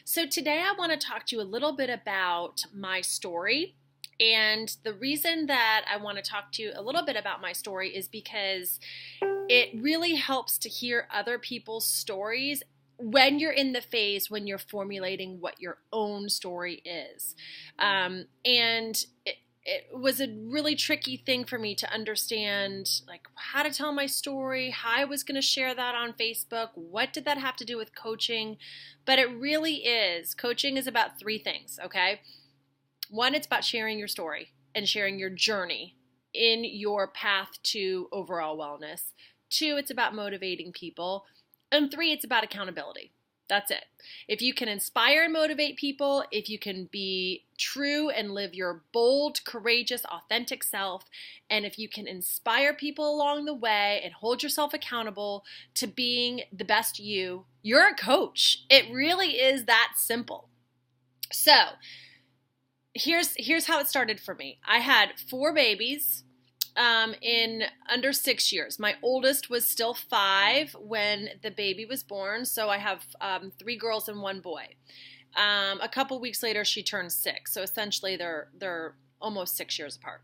So, today I want to talk to you a little bit about my story. And the reason that I want to talk to you a little bit about my story is because it really helps to hear other people's stories when you're in the phase when you're formulating what your own story is. And it was a really tricky thing for me to understand, like how to tell my story, how I was going to share that on Facebook. What did that have to do with coaching? But it really is. Coaching is about three things, okay? One, it's about sharing your story and sharing your journey in your path to overall wellness. Two, it's about motivating people. And three, it's about accountability. That's it. If you can inspire and motivate people, if you can be true and live your bold, courageous, authentic self, and if you can inspire people along the way and hold yourself accountable to being the best you're a coach. It really is that simple. So, here's how it started for me. I had four babies in under 6 years. My oldest was still 5 when the baby was born, so I have 3 girls and 1 boy. A couple weeks later, she turned 6, so essentially they're almost 6 years apart.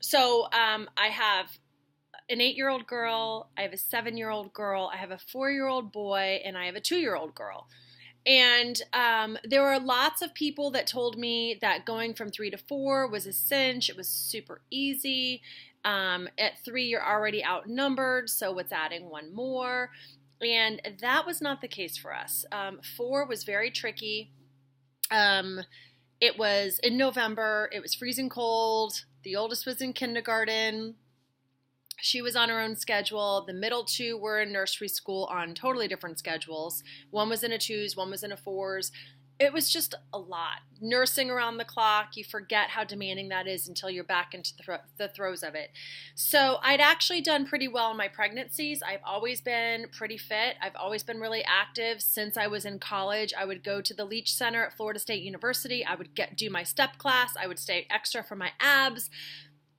So I have an 8-year-old girl, I have a 7-year-old girl, I have a 4-year-old boy, and I have a 2-year-old girl. And there were lots of people that told me that going from 3 to 4 was a cinch. It was super easy. At 3, you're already outnumbered, so what's adding one more? And that was not the case for us. 4 was very tricky. It was in November. It was freezing cold. The oldest was in kindergarten. She was on her own schedule. The middle 2 were in nursery school on totally different schedules. One was in a 2s, one was in a 4s. It was just a lot. Nursing around the clock, you forget how demanding that is until you're back into the throes of it. So I'd actually done pretty well in my pregnancies. I've always been pretty fit. I've always been really active. Since I was in college, I would go to the Leach Center at Florida State University. I would do my step class. I would stay extra for my abs.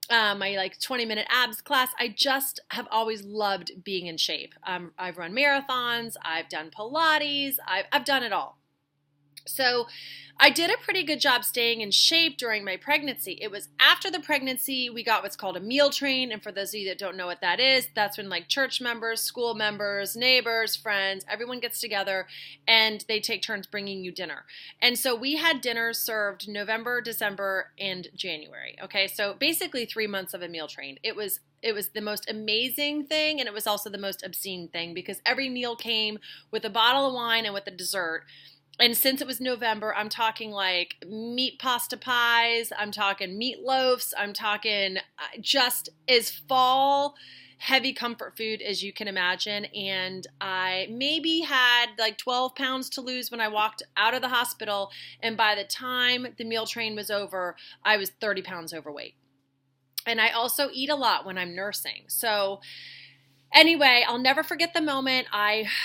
My 20-minute abs class. I just have always loved being in shape. I've run marathons. I've done Pilates. I've done it all. So I did a pretty good job staying in shape during my pregnancy. It was after the pregnancy we got what's called a meal train. And for those of you that don't know what that is, that's when church members, school members, neighbors, friends, everyone gets together and they take turns bringing you dinner. And so we had dinners served November, December, and January. Okay, so basically 3 months of a meal train. It was the most amazing thing, and it was also the most obscene thing because every meal came with a bottle of wine and with a dessert. And since it was November, I'm talking meat pasta pies, I'm talking meatloafs, I'm talking just as fall heavy comfort food as you can imagine. And I maybe had 12 pounds to lose when I walked out of the hospital. And by the time the meal train was over, I was 30 pounds overweight. And I also eat a lot when I'm nursing. So anyway, I'll never forget the moment.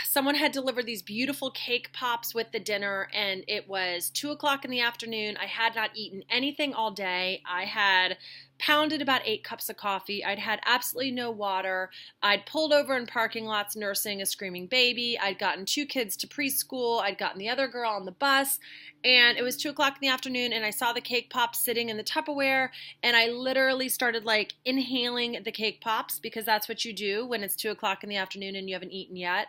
Someone had delivered these beautiful cake pops with the dinner, and it was 2 o'clock in the afternoon. I had not eaten anything all day. I had pounded about 8 cups of coffee. I'd had absolutely no water. I'd pulled over in parking lots nursing a screaming baby. I'd gotten 2 kids to preschool. I'd gotten the other girl on the bus. And it was 2 o'clock in the afternoon, and I saw the cake pops sitting in the Tupperware, and I literally started inhaling the cake pops because that's what you do when it's 2 o'clock in the afternoon and you haven't eaten yet.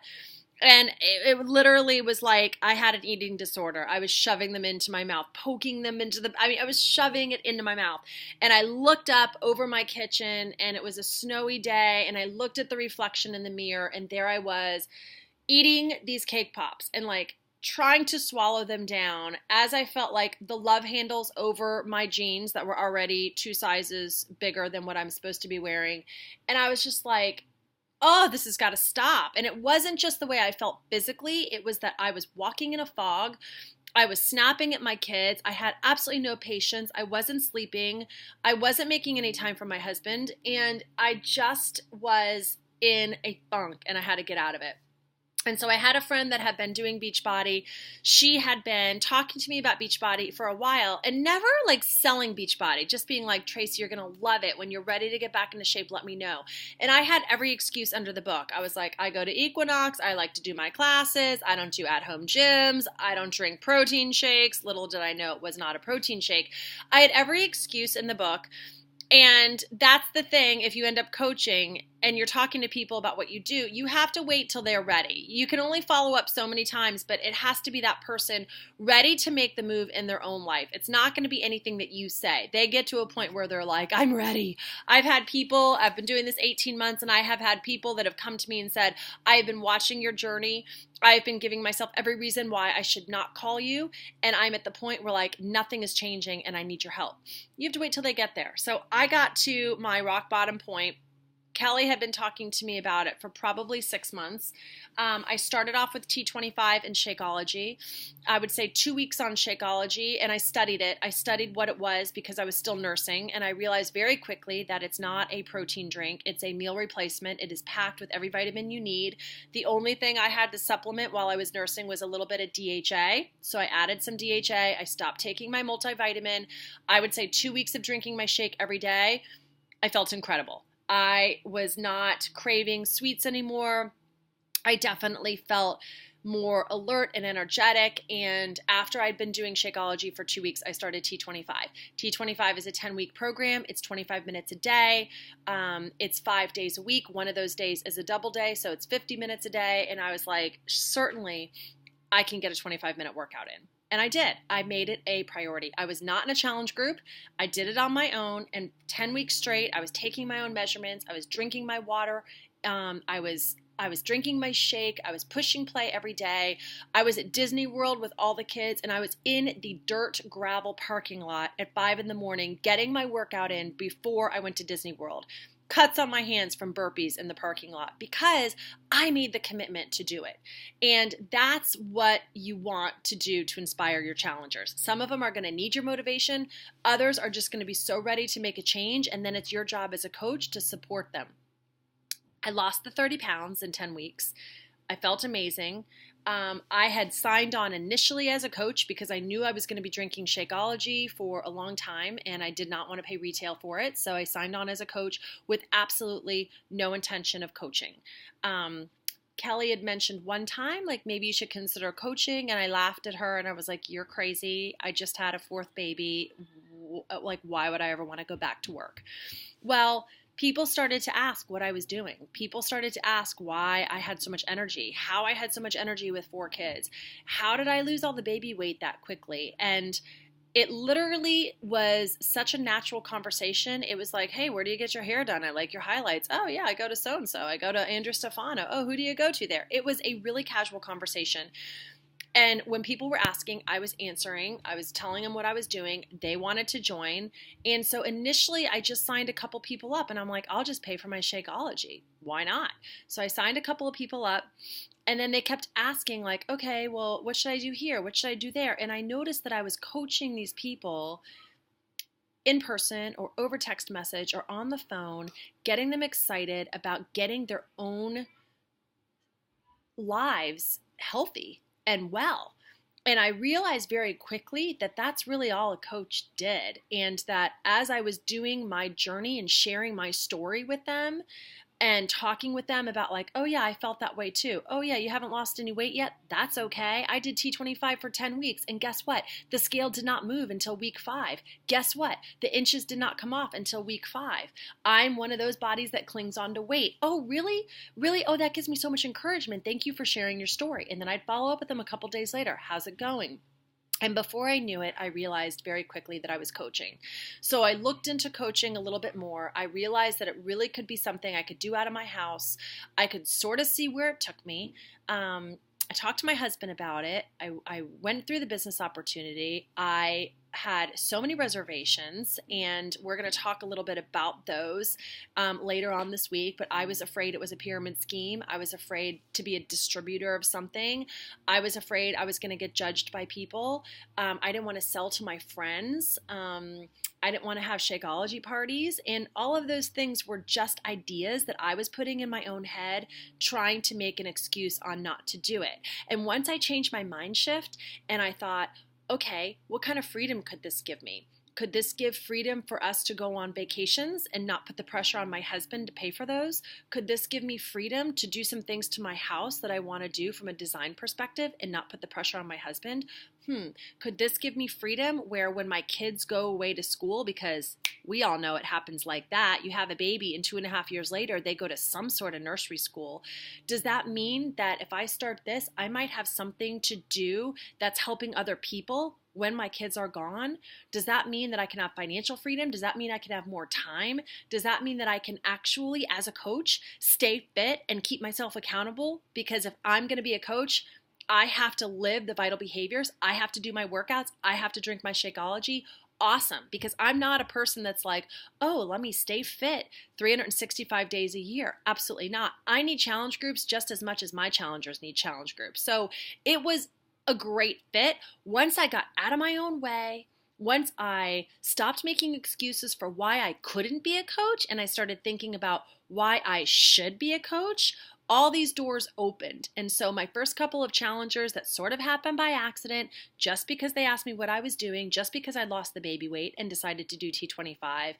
And it literally was like I had an eating disorder. I was shoving them into my mouth, poking them I was shoving it into my mouth. And I looked up over my kitchen, and it was a snowy day, and I looked at the reflection in the mirror, and there I was eating these cake pops and trying to swallow them down as I felt the love handles over my jeans that were already 2 sizes bigger than what I'm supposed to be wearing. And I was just oh, this has got to stop. And it wasn't just the way I felt physically. It was that I was walking in a fog. I was snapping at my kids. I had absolutely no patience. I wasn't sleeping. I wasn't making any time for my husband. And I just was in a funk, and I had to get out of it. And so I had a friend that had been doing Beachbody. She had been talking to me about Beachbody for a while and never like selling Beachbody, just being like, Tracy, you're going to love it. When you're ready to get back into shape, let me know. And I had every excuse under the book. I was like, I go to Equinox. I like to do my classes. I don't do at-home gyms. I don't drink protein shakes. Little did I know it was not a protein shake. I had every excuse in the book. And that's the thing, if you end up coaching and you're talking to people about what you do, you have to wait till they're ready. You can only follow up so many times, but it has to be that person ready to make the move in their own life. It's not going to be anything that you say. They get to a point where they're like, I'm ready. I've been doing this 18 months, and I have had people that have come to me and said, I've been watching your journey. I've been giving myself every reason why I should not call you, and I'm at the point where like nothing is changing and I need your help. You have to wait till they get there. So I got to my rock bottom point. Kelly had been talking to me about it for probably 6 months. I started off with T25 and Shakeology. I would say 2 weeks on Shakeology, and I studied it. I studied what it was because I was still nursing, and I realized very quickly that it's not a protein drink. It's a meal replacement. It is packed with every vitamin you need. The only thing I had to supplement while I was nursing was a little bit of DHA. So I added some DHA. I stopped taking my multivitamin. I would say 2 weeks of drinking my shake every day. I felt incredible. I was not craving sweets anymore. I definitely felt more alert and energetic. And after I'd been doing Shakeology for 2 weeks, I started T25. T25 is a 10-week program. It's 25 minutes a day. It's 5 days a week. One of those days is a double day, so it's 50 minutes a day. And I was like, certainly I can get a 25-minute workout in. And I did. I made it a priority. I was not in a challenge group. I did it on my own. And 10 weeks straight, I was taking my own measurements. I was drinking my water. I was drinking my shake. I was pushing play every day. I was at Disney World with all the kids, and I was in the dirt gravel parking lot at 5 in the morning getting my workout in before I went to Disney World. Cuts on my hands from burpees in the parking lot because I made the commitment to do it. And that's what you want to do to inspire your challengers. Some of them are going to need your motivation. Others are just going to be so ready to make a change, and then it's your job as a coach to support them. I lost the 30 pounds in 10 weeks. I felt amazing. I had signed on initially as a coach because I knew I was going to be drinking Shakeology for a long time, and I did not want to pay retail for it. So I signed on as a coach with absolutely no intention of coaching. Kelly had mentioned one time, like, maybe you should consider coaching. And I laughed at her and I was like, you're crazy. I just had a 4th baby. Like, why would I ever want to go back to work? Well, people started to ask what I was doing. People started to ask why I had so much energy, how I had so much energy with 4 kids. How did I lose all the baby weight that quickly? And it literally was such a natural conversation. It was like, hey, where do you get your hair done? I like your highlights. Oh, yeah, I go to so-and-so. I go to Andrew Stefano. Oh, who do you go to there? It was a really casual conversation. And when people were asking, I was answering. I was telling them what I was doing. They wanted to join. And so initially, I just signed a couple people up. And I'm like, I'll just pay for my Shakeology. Why not? So I signed a couple of people up. And then they kept asking, like, okay, well, what should I do here? What should I do there? And I noticed that I was coaching these people in person or over text message or on the phone, getting them excited about getting their own lives healthy and well. And I realized very quickly that that's really all a coach did. And that as I was doing my journey and sharing my story with them and talking with them about, like, oh yeah, I felt that way too. Oh yeah, you haven't lost any weight yet? That's okay. I did T25 for 10 weeks. And guess what? The scale did not move until week 5. Guess what? The inches did not come off until week 5. I'm one of those bodies that clings on to weight. Oh, really? Really? Oh, that gives me so much encouragement. Thank you for sharing your story. And then I'd follow up with them a couple days later. How's it going? And before I knew it, I realized very quickly that I was coaching. So I looked into coaching a little bit more. I realized that it really could be something I could do out of my house. I could sort of see where it took me. I talked to my husband about it. I went through the business opportunity. I had so many reservations, and we're going to talk a little bit about those later on this week, but I was afraid it was a pyramid scheme. I was afraid to be a distributor of something. I was afraid I was going to get judged by people. I didn't want to sell to my friends. I didn't want to have Shakeology parties. And all of those things were just ideas that I was putting in my own head, trying to make an excuse on not to do it. And once I changed my mind shift and I thought, okay, what kind of freedom could this give me? Could this give freedom for us to go on vacations and not put the pressure on my husband to pay for those? Could this give me freedom to do some things to my house that I want to do from a design perspective and not put the pressure on my husband? Could this give me freedom where when my kids go away to school, because we all know it happens like that, you have a baby and 2.5 years later, they go to some sort of nursery school. Does that mean that if I start this, I might have something to do that's helping other people when my kids are gone? Does that mean that I can have financial freedom? Does that mean I can have more time? Does that mean that I can actually, as a coach, stay fit and keep myself accountable? Because if I'm going to be a coach, I have to live the vital behaviors. I have to do my workouts. I have to drink my Shakeology. Awesome, because I'm not a person that's like, oh, let me stay fit 365 days a year. Absolutely not. I need challenge groups just as much as my challengers need challenge groups. So it was a great fit. Once I got out of my own way, once I stopped making excuses for why I couldn't be a coach and I started thinking about why I should be a coach, all these doors opened. And so my first couple of challengers that sort of happened by accident, just because they asked me what I was doing, just because I lost the baby weight and decided to do T25,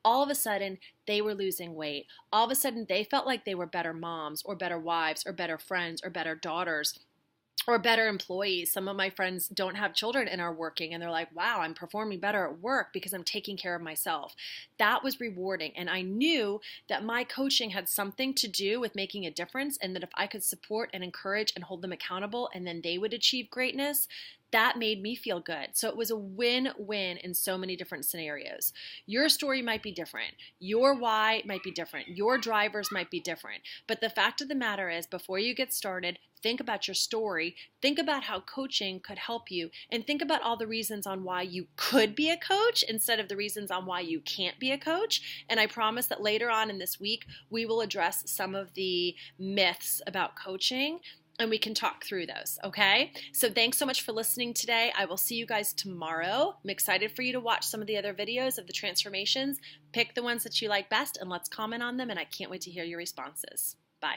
all of a sudden they were losing weight. All of a sudden they felt like they were better moms or better wives or better friends or better daughters or better employees. Some of my friends don't have children and are working, and they're like, wow, I'm performing better at work because I'm taking care of myself. That was rewarding. And I knew that my coaching had something to do with making a difference, and that if I could support and encourage and hold them accountable, and then they would achieve greatness, that made me feel good. So it was a win-win in so many different scenarios. Your story might be different. Your why might be different. Your drivers might be different. But the fact of the matter is, before you get started, think about your story, think about how coaching could help you, and think about all the reasons on why you could be a coach instead of the reasons on why you can't be a coach. And I promise that later on in this week, we will address some of the myths about coaching, and we can talk through those, okay? So thanks so much for listening today. I will see you guys tomorrow. I'm excited for you to watch some of the other videos of the transformations. Pick the ones that you like best, and let's comment on them, and I can't wait to hear your responses. Bye.